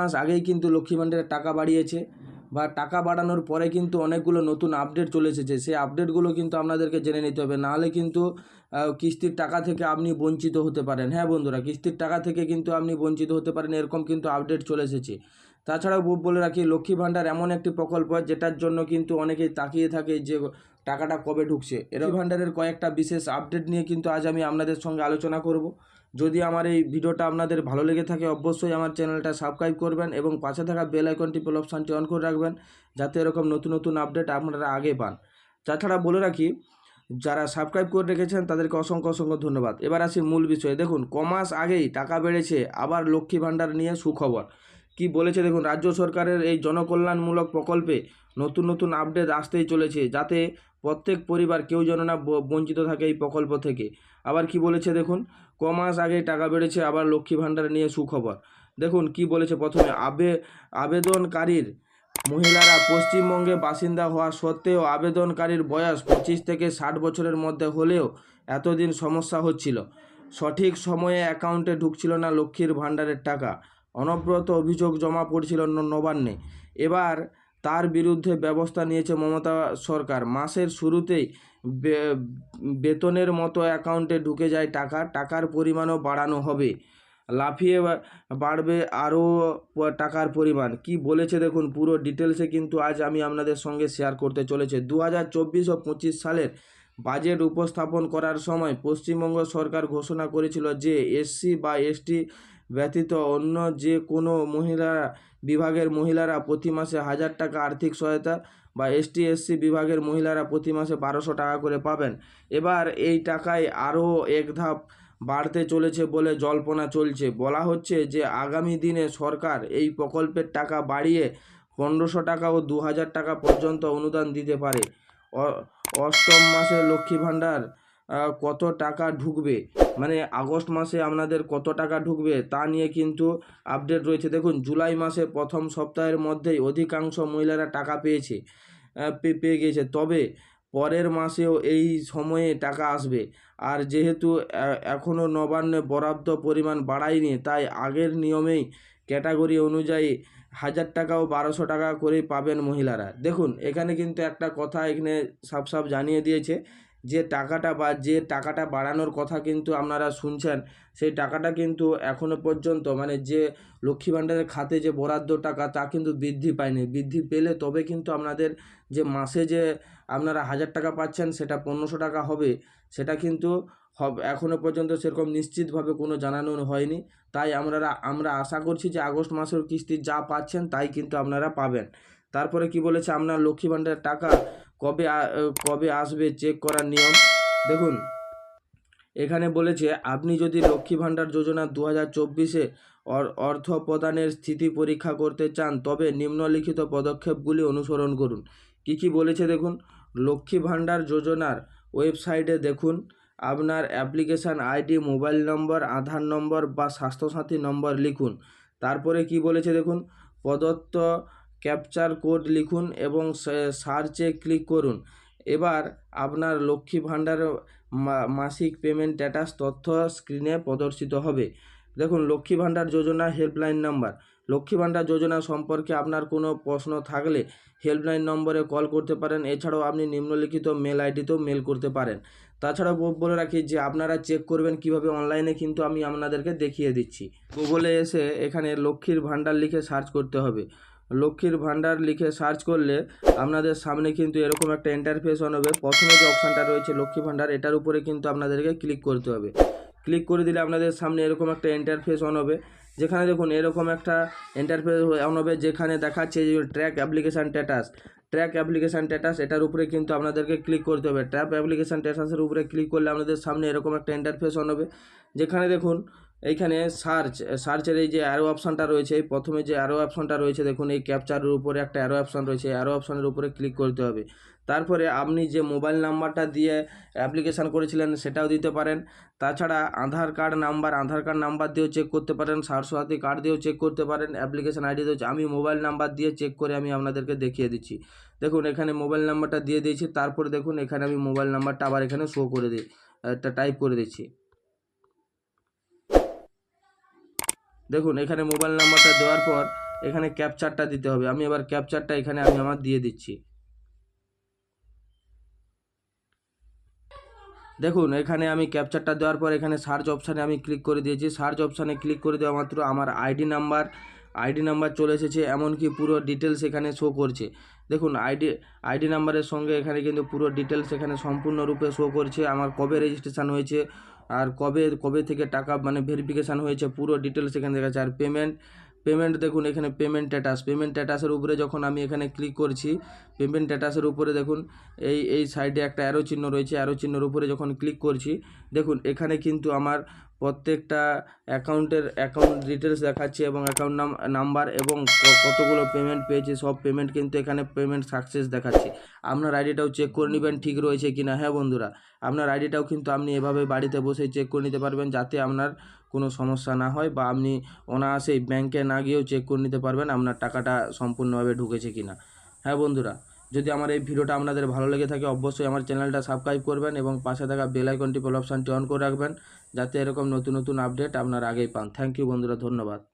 মাস আগেই কিন্তু লক্ষ্মী ভাণ্ডারের টাকা বাড়িয়েছে বা টাকা বাড়ানোর পরে কিন্তু অনেকগুলো নতুন আপডেট চলে এসেছে। সেই আপডেটগুলো কিন্তু আপনাদেরকে জেনে নিতে হবে, নাহলে কিন্তু কিস্তির টাকা থেকে আপনি বঞ্চিত হতে পারেন। হ্যাঁ বন্ধুরা, কিস্তির টাকা থেকে কিন্তু আপনি বঞ্চিত হতে পারেন, এরকম কিন্তু আপডেট চলে এসেছে। তাছাড়াও বলে রাখি, লক্ষ্মী ভাণ্ডার এমন একটি প্রকল্প যেটার জন্য কিন্তু অনেকেই তাকিয়ে থাকে যে টাকাটা কবে ঢুকছে। লক্ষ্মী ভাণ্ডারের কয়েকটা বিশেষ আপডেট নিয়ে কিন্তু আজ আমি আপনাদের সঙ্গে আলোচনা করব। যদি আমার এই ভিডিওটা আপনাদের ভালো লেগে থাকে অবশ্যই আমার চ্যানেলটা সাবস্ক্রাইব করবেন এবং পাশে থাকা বেল আইকনটি অপশানটি অন করে রাখবেন, যাতে এরকম নতুন নতুন আপডেট আপনারা আগে পান। তাছাড়া বলে রাখি, যারা সাবস্ক্রাইব করে রেখেছেন তাদেরকে অসংখ্য অসংখ্য ধন্যবাদ। এবার আসি মূল বিষয়ে। দেখুন, কমাস আগেই টাকা বেড়েছে, আবার লক্ষ্মী ভাণ্ডার নিয়ে সুখবর। কি বলেছে দেখুন, রাজ্য সরকারের এই জনকল্যাণমূলক প্রকল্পে নতুন নতুন আপডেট আসতেই চলেছে, যাতে প্রত্যেক পরিবার কেউ যেন না বঞ্চিত থাকে এই প্রকল্প থেকে। আবার কি বলেছে দেখুন, কমাস আগেই টাকা বেড়েছে, আবার লক্ষ্মী ভাণ্ডার নিয়ে সুখবর। দেখুন কি বলেছে, প্রথমে আবেদনকারীর মহিলারা পশ্চিমবঙ্গে বাসিন্দা হওয়া সত্ত্বেও আবেদনকারীর বয়স 25 থেকে 60 বছরের মধ্যে হলেও এতদিন সমস্যা হচ্ছিল, সঠিক সময়ে অ্যাকাউন্টে ঢুকছিল না লক্ষ্মীর ভাণ্ডারের টাকা, অনবরত অভিযোগ জমা পড়ছিল নবান্নে। এবার তার বিরুদ্ধে ব্যবস্থা নিয়েছে মমতা সরকার। মাসের শুরুতেই বেতনের মতো অ্যাকাউন্টে ঢুকে যায় টাকার পরিমাণও বাড়ানো হবে, লাফিয়ে বাড়বে আরও টাকার পরিমাণ। কি বলেছে দেখুন, পুরো ডিটেলসে কিন্তু আজ আমি আপনাদের সঙ্গে শেয়ার করতে চলেছে। 2024 ও 25 সালের বাজেট উপস্থাপন করার সময় পশ্চিমবঙ্গ সরকার ঘোষণা করেছিল যে এসসি বা এসটি ব্যতীত অন্য যে কোনো বিভাগের মহিলারা প্রতি মাসে 1000 টাকা আর্থিক সহায়তা বা এসটি এসসি বিভাগের মহিলারা প্রতি মাসে 1200 টাকা করে পাবেন। এবার এই টাকায় আরও এক ধাপ বাড়তে চলেছে বলে জল্পনা চলছে। বলা হচ্ছে যে আগামী দিনে সরকার এই প্রকল্পের টাকা বাড়িয়ে 1500 টাকা ও 2000 টাকা পর্যন্ত অনুদান দিতে পারে। অষ্টম মাসে লক্ষ্মী ভাণ্ডার কত টাকা ঢুকবে, মানে আগস্ট মাসে আপনাদের কত টাকা ঢুকবে তা নিয়ে কিন্তু আপডেট রয়েছে। দেখুন, জুলাই মাসে প্রথম সপ্তাহের মধ্যেই অধিকাংশ মহিলারা টাকা পেয়ে গিয়েছে, তবে পরের মাসেও এই সময়ে টাকা আসবে। আর যেহেতু এখনও নবান্নে বরাদ্দ পরিমাণ বাড়ায়নি, তাই আগের নিয়মেই ক্যাটাগরি অনুযায়ী 1000 টাকা ও 1200 টাকা করেই পাবেন মহিলারা। দেখুন, এখানে কিন্তু একটা কথা এখানে সাফ জানিয়ে দিয়েছে যে টাকাটা বাড়ানোর কথা কিন্তু আপনারা শুনছেন, সেই টাকাটা কিন্তু এখনও পর্যন্ত মানে যে লক্ষ্মী ভাণ্ডারের খাতে যে বরাদ্দ টাকা তা কিন্তু বৃদ্ধি পায়নি। বৃদ্ধি পেলে তবে কিন্তু আপনাদের যে মাসে যে আপনারা 1000 টাকা পাচ্ছেন সেটা 1500 টাকা হবে, সেটা কিন্তু এখনও পর্যন্ত সেরকম নিশ্চিতভাবে কোনো জানানো হয়নি। তাই আমরা আশা করছি যে আগস্ট মাসের কিস্তি যা পাচ্ছেন তাই কিন্তু আপনারা পাবেন। তারপরে কি বলেছে, আপনার লক্ষ্মী ভাণ্ডারের টাকা কবে আসবে চেক করার নিয়ম। দেখুন, এখানে বলেছে আপনি যদি লক্ষ্মী ভাণ্ডার যোজনা 2024-এ অর্থ প্রদানের স্থিতি পরীক্ষা করতে চান তবে নিম্নলিখিত পদক্ষেপগুলি অনুসরণ করুন। কি বলেছে দেখুন, লক্ষ্মী ভাণ্ডার যোজনার ওয়েবসাইটে দেখুন, আপনার অ্যাপ্লিকেশান আইডি, মোবাইল নম্বর, আধার নম্বর বা স্বাস্থ্যসাথী নম্বর লিখুন। তারপরে কি বলেছে দেখুন, প্রদত্ত ক্যাপচার কোড লিখুন এবং সার্চে ক্লিক করুন। এবার আপনার লক্ষ্মী ভাণ্ডারের মাসিক পেমেন্ট স্ট্যাটাস তথ্য স্ক্রিনে প্রদর্শিত হবে। দেখুন, লক্ষ্মী ভাণ্ডার যোজনা হেল্পলাইন নাম্বার। লক্ষ্মী ভাণ্ডার যোজনা সম্পর্কে আপনার কোনো প্রশ্ন থাকলে হেল্পলাইন নম্বরে কল করতে পারেন। এছাড়াও আপনি নিম্নলিখিত মেল আইডিতেও মেল করতে পারেন। তাছাড়াও বলে রাখি যে আপনারা চেক করবেন কিভাবে অনলাইনে, কিন্তু আমি আপনাদেরকে দেখিয়ে দিচ্ছি। গুগলে এসে এখানে লক্ষ্মীর ভাণ্ডার লিখে সার্চ করতে হবে। লক্ষ্মীর ভাণ্ডার লিখে সার্চ করলে আপনাদের সামনে কিন্তু এরকম একটা ইন্টারফেস অন হবে। প্রথমে যে অপশানটা রয়েছে লক্ষ্মী ভাণ্ডার, এটার উপরে কিন্তু আপনাদেরকে ক্লিক করতে হবে। ক্লিক করে দিলে আপনাদের সামনে এরকম একটা ইন্টারফেস অন হবে, যেখানে দেখুন এরকম একটা ইন্টারফেস অন হবে, যেখানে দেখাচ্ছে যে ট্র্যাক অ্যাপ্লিকেশান স্ট্যাটাস, এটার উপরে কিন্তু আপনাদেরকে ক্লিক করতে হবে। ট্র্যাক অ্যাপ্লিকেশান স্ট্যাটাসের উপরে ক্লিক করলে আপনাদের সামনে এরকম একটা ইন্টারফেস অন হবে, যেখানে দেখুন এইখানে সার্চের এই যে অ্যারো অপশানটা রয়েছে, এই প্রথমে যে অ্যারো অপশানটা রয়েছে দেখুন, এই ক্যাপচারের উপরে একটা অ্যারো অপশান রয়েছে, অ্যারো অপশানের উপরে ক্লিক করতে হবে। তারপরে আপনি যে মোবাইল নাম্বারটা দিয়ে অ্যাপ্লিকেশান করেছিলেন সেটাও দিতে পারেন। তাছাড়া আধার কার্ড নাম্বার দিয়েও চেক করতে পারেন, স্বাস্থ্যসাথী কার্ড দিয়েও চেক করতে পারেন, অ্যাপ্লিকেশান আইডি দিয়েও। আমি মোবাইল নাম্বার দিয়ে চেক করে আমি আপনাদেরকে দেখিয়ে দিচ্ছি। দেখুন, এখানে মোবাইল নাম্বারটা দিয়ে দিয়েছি। তারপরে দেখুন এখানে আমি মোবাইল নাম্বারটা আবার এখানে শো করে দিই, টাইপ করে দিচ্ছি। দেখুন, এখানে মোবাইল নাম্বারটা দেওয়ার পর এখানে ক্যাপচারটা দিতে হবে। আমি এবার ক্যাপচারটা এখানে আমি আমার দিয়ে দিচ্ছি। দেখুন এখানে আমি ক্যাপচারটা দেওয়ার পর এখানে সার্চ অপশানে আমি ক্লিক করে দিয়েছি। সার্চ অপশানে ক্লিক করে দেওয়া মাত্র আমার আইডি নাম্বার চলে এসেছে, এমনকি পুরো ডিটেলস এখানে শো করছে। দেখুন আইডি নাম্বারের সঙ্গে এখানে কিন্তু পুরো ডিটেলস এখানে সম্পূর্ণরূপে শো করছে, আমার কবে রেজিস্ট্রেশন হয়েছে আর কবে থেকে টাকা মানে ভেরিফিকেশান হয়েছে, পুরো ডিটেলস এখানে দেখাচ্ছে। আর পেমেন্ট দেখুন এখানে পেমেন্ট স্ট্যাটাসের উপরে যখন আমি এখানে ক্লিক করছি, পেমেন্ট স্ট্যাটাসের উপরে দেখুন এই সাইডে একটা অ্যারো চিহ্ন রয়েছে, অ্যারো চিহ্নের উপরে যখন ক্লিক করছি, দেখুন এখানে কিন্তু আমার প্রত্যেকটা অ্যাকাউন্ট ডিটেলস দেখাচ্ছে এবং অ্যাকাউন্ট নাম্বার এবং কতগুলো পেমেন্ট পেয়েছে, সব পেমেন্ট কিন্তু এখানে পেমেন্ট সাকসেস দেখাচ্ছে। আপনার আইডিটাও চেক করে নেবেন ঠিক রয়েছে কিনা। হ্যাঁ বন্ধুরা, আপনার আইডিটাও কিন্তু আপনি এভাবে বাড়িতে বসে চেক করে নিতে পারবেন, যাতে আপনার কোনো সমস্যা না হয়, বা আপনি অনায়াসেই ব্যাংকে না গিয়েও চেক করে নিতে পারবেন আপনার টাকাটা সম্পূর্ণভাবে ঢুকেছে কিনা। হ্যাঁ বন্ধুরা, যদি আমার এই ভিডিওটা আপনাদের ভালো লেগে থাকে অবশ্যই আমার চ্যানেলটা সাবস্ক্রাইব করবেন এবং পাশে থাকা বেল আইকনটি অপশানটি অন করে রাখবেন, যাতে এরকম নতুন আপডেট আপনারা আগেই পান। থ্যাংক ইউ বন্ধুরা, ধন্যবাদ।